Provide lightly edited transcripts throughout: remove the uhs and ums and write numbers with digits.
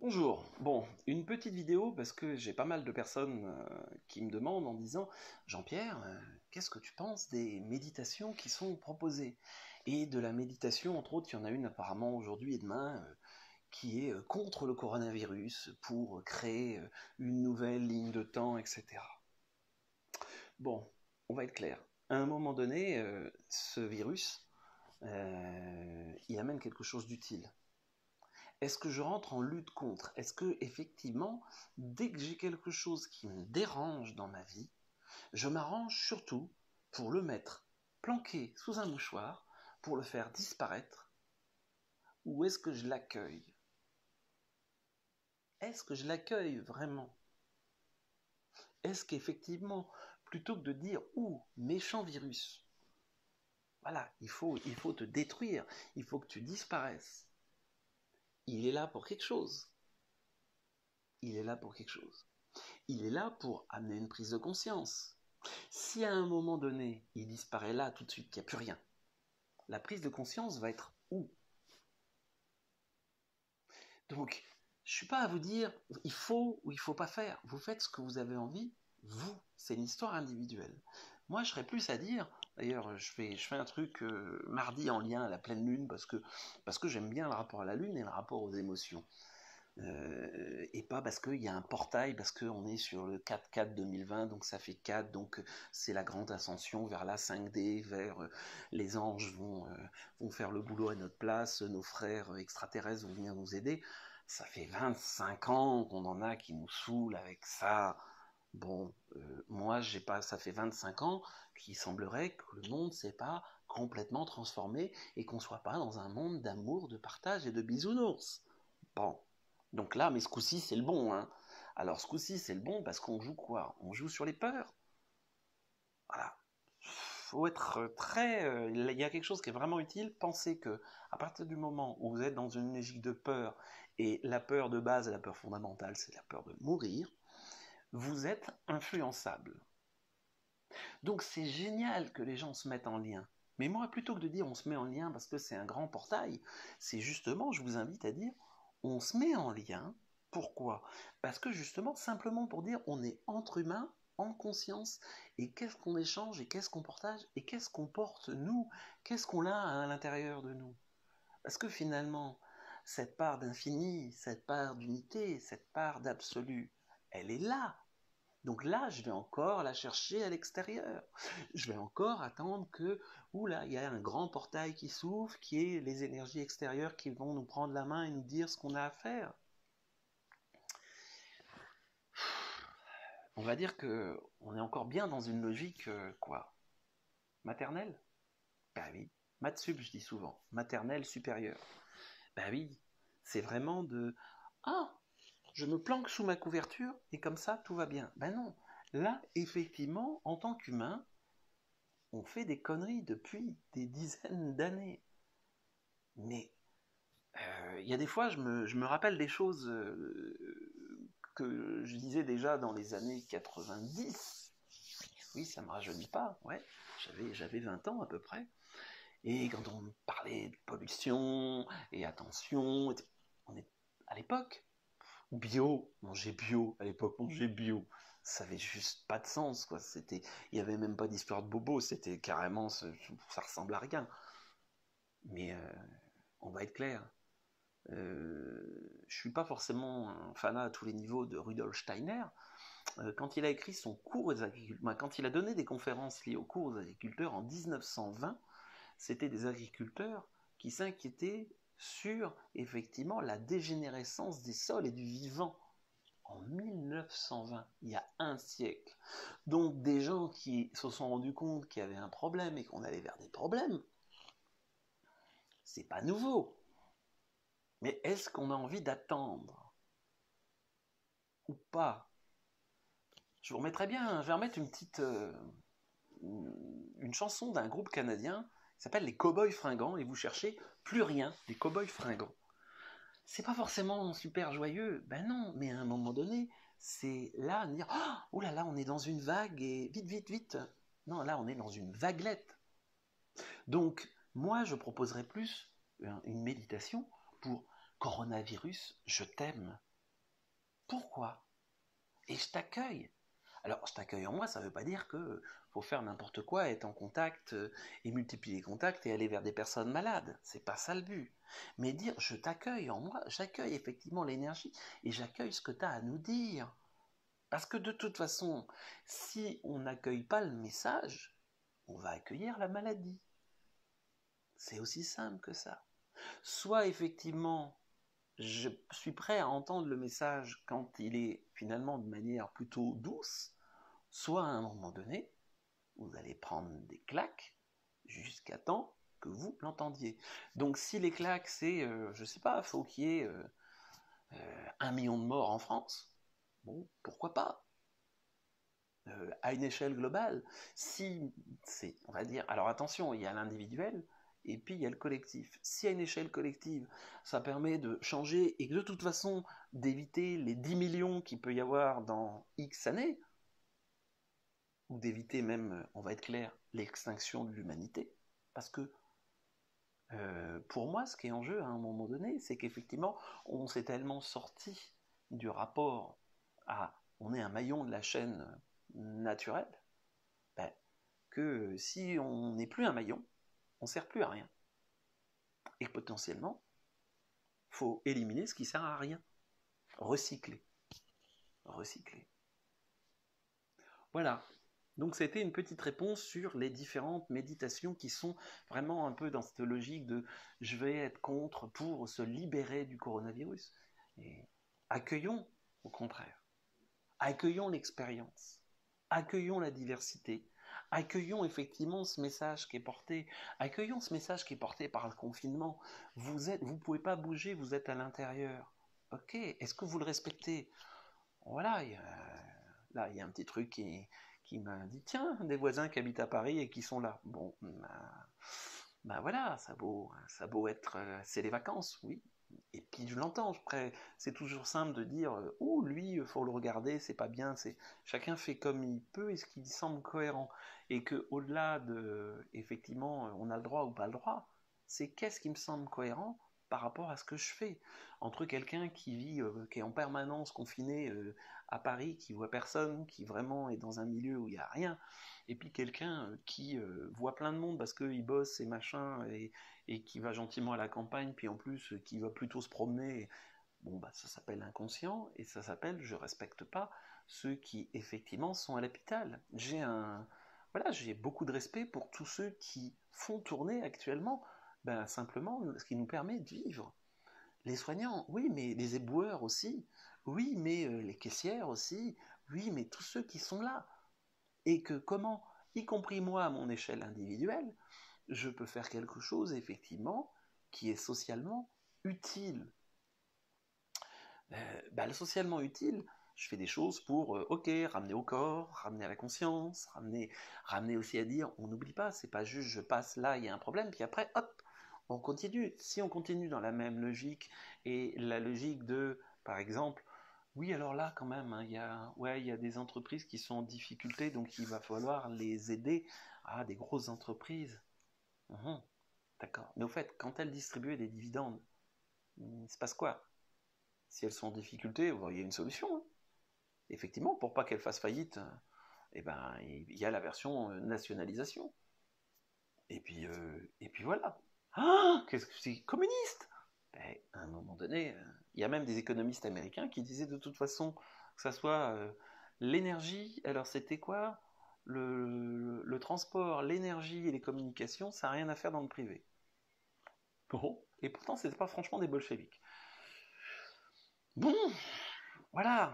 Bonjour. Bon, une petite vidéo parce que j'ai pas mal de personnes qui me demandent en disant Jean-Pierre, qu'est-ce que tu penses des méditations qui sont proposées? Et de la méditation, entre autres, il y en a une apparemment aujourd'hui et demain qui est contre le coronavirus pour créer une nouvelle ligne de temps, etc. Bon, on va être clair. À un moment donné, ce virus, il amène quelque chose d'utile. Est-ce que je rentre en lutte contre? Est-ce que, effectivement, dès que j'ai quelque chose qui me dérange dans ma vie, je m'arrange surtout pour le mettre planqué sous un mouchoir, pour le faire disparaître, ou est-ce que je l'accueille? Est-ce que je l'accueille vraiment? Est-ce qu'effectivement, plutôt que de dire ouh, méchant virus, voilà, il faut te détruire, il faut que tu disparaisses. Il est là pour quelque chose. Il est là pour quelque chose. Il est là pour amener une prise de conscience. Si à un moment donné, il disparaît là tout de suite, qu'il n'y a plus rien, la prise de conscience va être où? Donc, je ne suis pas à vous dire il faut ou il ne faut pas faire. Vous faites ce que vous avez envie, vous. C'est une histoire individuelle. Moi, je serais plus à dire, d'ailleurs, je fais un truc mardi en lien à la pleine lune parce que j'aime bien le rapport à la lune et le rapport aux émotions. Et pas parce qu'il y a un portail, parce qu'on est sur le 4-4 2020, donc ça fait 4, donc c'est la grande ascension vers la 5D, vers les anges vont faire le boulot à notre place, nos frères extraterrestres vont venir nous aider. Ça fait 25 ans qu'on en a qui nous saoulent avec ça. Bon, moi, j'ai pas, ça fait 25 ans qu'il semblerait que le monde s'est pas complètement transformé et qu'on soit pas dans un monde d'amour, de partage et de bisounours. Bon, donc là, mais ce coup-ci, c'est le bon, hein. Alors ce coup-ci, c'est le bon parce qu'on joue quoi? On joue sur les peurs. Voilà. Faut être très. Il y a quelque chose qui est vraiment utile. Pensez que à partir du moment où vous êtes dans une logique de peur, et la peur de base, la peur fondamentale, c'est la peur de mourir, vous êtes influençable. Donc c'est génial que les gens se mettent en lien. Mais moi, plutôt que de dire on se met en lien parce que c'est un grand portail, c'est justement, je vous invite à dire, on se met en lien. Pourquoi? Parce que justement, simplement pour dire on est entre humains, en conscience, et qu'est-ce qu'on échange, et qu'est-ce qu'on partage, et qu'est-ce qu'on porte nous, qu'est-ce qu'on a à l'intérieur de nous. Parce que finalement, cette part d'infini, cette part d'unité, cette part d'absolu, elle est là. Donc là, je vais encore la chercher à l'extérieur. Je vais encore attendre que, oula, il y a un grand portail qui s'ouvre, qui est les énergies extérieures qui vont nous prendre la main et nous dire ce qu'on a à faire. On va dire que on est encore bien dans une logique, quoi, maternelle? Bah oui. Maths sup, je dis souvent. Maternelle supérieure. Bah oui. C'est vraiment de, ah, je me planque sous ma couverture et comme ça, tout va bien. Ben non. Là, effectivement, en tant qu'humain, on fait des conneries depuis des dizaines d'années. Mais il y a des fois, je me rappelle des choses que je disais déjà dans les années 90. Oui, ça ne me rajeunit pas, ouais. J'avais 20 ans à peu près. Et quand on me parlait de pollution et attention, on est à l'époque, bio, manger bio, à l'époque manger bio, ça avait juste pas de sens, quoi. Il y avait même pas d'histoire de bobo, c'était carrément, ça ressemble à rien. Mais on va être clair, je suis pas forcément un fanat à tous les niveaux de Rudolf Steiner. Quand il a écrit son cours aux agriculteurs, quand il a donné des conférences liées au cours aux agriculteurs en 1920, c'était des agriculteurs qui s'inquiétaient sur effectivement la dégénérescence des sols et du vivant. En 1920, il y a un siècle. Donc des gens qui se sont rendus compte qu'il y avait un problème et qu'on allait vers des problèmes, c'est pas nouveau. Mais est-ce qu'on a envie d'attendre ou pas? Je vous remettrai bien, je vais remettre une chanson d'un groupe canadien qui s'appelle les Cowboys Fringants et vous cherchez plus rien, les Cowboys Fringants. C'est pas forcément super joyeux, ben non, mais à un moment donné, c'est là de dire oh là là, on est dans une vague et vite, vite, vite. Non, là, on est dans une vaguelette. Donc, moi, je proposerais plus une méditation pour coronavirus, je t'aime. Pourquoi? Et je t'accueille. Alors, je t'accueille en moi, ça ne veut pas dire que faut faire n'importe quoi, être en contact et multiplier les contacts et aller vers des personnes malades. C'est pas ça le but. Mais dire je t'accueille en moi, j'accueille effectivement l'énergie et j'accueille ce que tu as à nous dire. Parce que de toute façon, si on n'accueille pas le message, on va accueillir la maladie. C'est aussi simple que ça. Soit effectivement, je suis prêt à entendre le message quand il est finalement de manière plutôt douce, soit à un moment donné, vous allez prendre des claques jusqu'à temps que vous l'entendiez. Donc si les claques, c'est, je sais pas, faut qu'il y ait 1 million de morts en France, bon, pourquoi pas à une échelle globale, si c'est, on va dire, alors attention, il y a l'individuel, et puis il y a le collectif. Si à une échelle collective, ça permet de changer, et de toute façon, d'éviter les 10 millions qu'il peut y avoir dans X années, ou d'éviter même, on va être clair, l'extinction de l'humanité, parce que pour moi, ce qui est en jeu à un moment donné, c'est qu'effectivement, on s'est tellement sorti du rapport à on est un maillon de la chaîne naturelle, ben, que si on n'est plus un maillon, on ne sert plus à rien. Et potentiellement, il faut éliminer ce qui ne sert à rien. Recycler. Recycler. Voilà. Donc c'était une petite réponse sur les différentes méditations qui sont vraiment un peu dans cette logique de je vais être contre pour se libérer du coronavirus. Et accueillons au contraire. Accueillons l'expérience. Accueillons la diversité. Accueillons effectivement ce message qui est porté. Accueillons ce message qui est porté par le confinement. Vous pouvez pas bouger, vous êtes à l'intérieur. Ok, est-ce que vous le respectez? Voilà, là, il y a un petit truc qui m'a dit, tiens, des voisins qui habitent à Paris et qui sont là. Bon, bah voilà, ça beau être, c'est les vacances, oui. Et puis je l'entends, c'est toujours simple de dire, oh lui, il faut le regarder, c'est pas bien, chacun fait comme il peut et ce qui lui semble cohérent. Et que au-delà de, effectivement, on a le droit ou pas le droit, c'est qu'est-ce qui me semble cohérent par rapport à ce que je fais. Entre quelqu'un qui vit, qui est en permanence confiné à Paris, qui voit personne, qui vraiment est dans un milieu où il n'y a rien, et puis quelqu'un qui voit plein de monde parce qu'il bosse et machin, et qui va gentiment à la campagne, puis en plus qui va plutôt se promener, bon bah ça s'appelle inconscient, et ça s'appelle je respecte pas ceux qui effectivement sont à l'hôpital. J'ai beaucoup de respect pour tous ceux qui font tourner actuellement, ben, simplement ce qui nous permet de vivre. Les soignants, oui, mais les éboueurs aussi, oui, mais les caissières aussi, oui, mais tous ceux qui sont là. Et que comment, y compris moi à mon échelle individuelle, je peux faire quelque chose effectivement qui est socialement utile. Le socialement utile, je fais des choses pour, ok, ramener au corps, ramener à la conscience, ramener aussi à dire, on n'oublie pas, c'est pas juste je passe là, il y a un problème, puis après, hop, on continue. Si on continue dans la même logique, et la logique de, par exemple, oui, alors là, quand même, hein, il y a des entreprises qui sont en difficulté, donc il va falloir les aider. Ah, des grosses entreprises. Mhm, d'accord. Mais au fait, quand elles distribuent des dividendes, il se passe quoi? Si elles sont en difficulté, il y a une solution, hein. Effectivement, pour pas qu'elles fassent faillite, eh ben, il y a la version nationalisation. Et puis voilà. Ah, qu'est-ce que c'est communiste? Ben, à un moment donné, il y a même des économistes américains qui disaient de toute façon que ça soit l'énergie, alors c'était quoi? Le transport, l'énergie et les communications, ça n'a rien à faire dans le privé. Bon, et pourtant, c'était pas franchement des bolcheviks. Bon, voilà,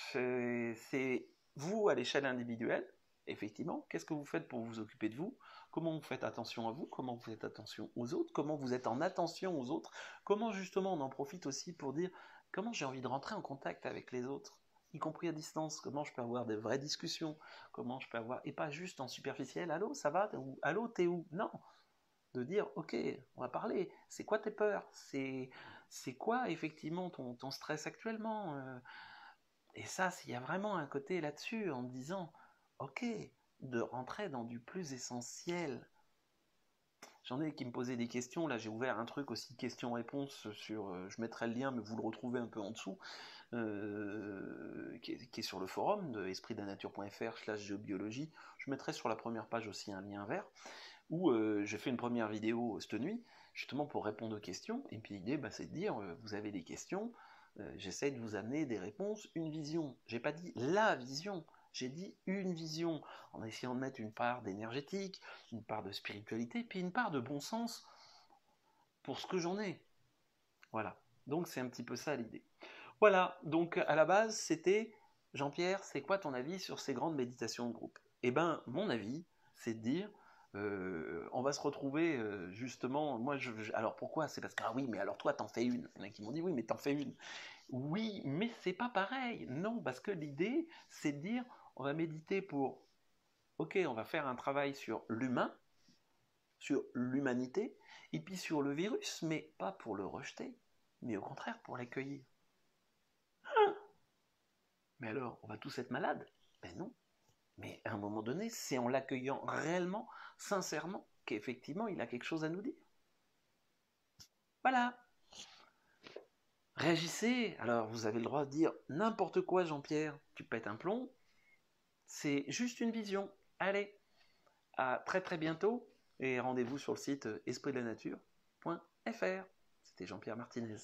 c'est vous à l'échelle individuelle, effectivement, qu'est-ce que vous faites pour vous occuper de vous? Comment vous faites attention à vous? Comment vous faites attention aux autres? Comment vous êtes en attention aux autres? Comment justement on en profite aussi pour dire comment j'ai envie de rentrer en contact avec les autres, y compris à distance? Comment je peux avoir de vraies discussions? Comment je peux avoir, et pas juste en superficiel, allô, ça va? Ou allô, t'es où? Non, de dire ok, on va parler, c'est quoi tes peurs? C'est quoi effectivement ton stress actuellement? Et ça, il y a vraiment un côté là-dessus en disant, ok, de rentrer dans du plus essentiel. J'en ai qui me posaient des questions. Là, j'ai ouvert un truc aussi, questions-réponses sur. Je mettrai le lien, mais vous le retrouvez un peu en dessous, qui est sur le forum de espritdanature.fr/géobiologie. Je mettrai sur la première page aussi un lien vert, où j'ai fait une première vidéo cette nuit, justement pour répondre aux questions. Et puis l'idée, c'est de dire, vous avez des questions, j'essaie de vous amener des réponses, une vision. J'ai pas dit la vision, j'ai dit une vision, en essayant de mettre une part d'énergétique, une part de spiritualité, puis une part de bon sens pour ce que j'en ai. Voilà, donc c'est un petit peu ça l'idée. Voilà, donc à la base c'était, Jean-Pierre, c'est quoi ton avis sur ces grandes méditations de groupe? Eh bien, mon avis, c'est de dire, on va se retrouver justement, alors pourquoi? C'est parce que, ah oui, mais alors toi t'en fais une. Il y en a qui m'ont dit, oui, mais t'en fais une. Oui, mais c'est pas pareil. Non, parce que l'idée, c'est de dire, on va méditer pour, ok, on va faire un travail sur l'humain, sur l'humanité, et puis sur le virus, mais pas pour le rejeter, mais au contraire pour l'accueillir. Mais alors, on va tous être malades? Ben non. Mais à un moment donné, c'est en l'accueillant réellement, sincèrement, qu'effectivement, il a quelque chose à nous dire. Voilà. Réagissez. Alors, vous avez le droit de dire n'importe quoi, Jean-Pierre. Tu pètes un plomb. C'est juste une vision. Allez, à très très bientôt. Et rendez-vous sur le site espritdelaNature.fr. C'était Jean-Pierre Martinez.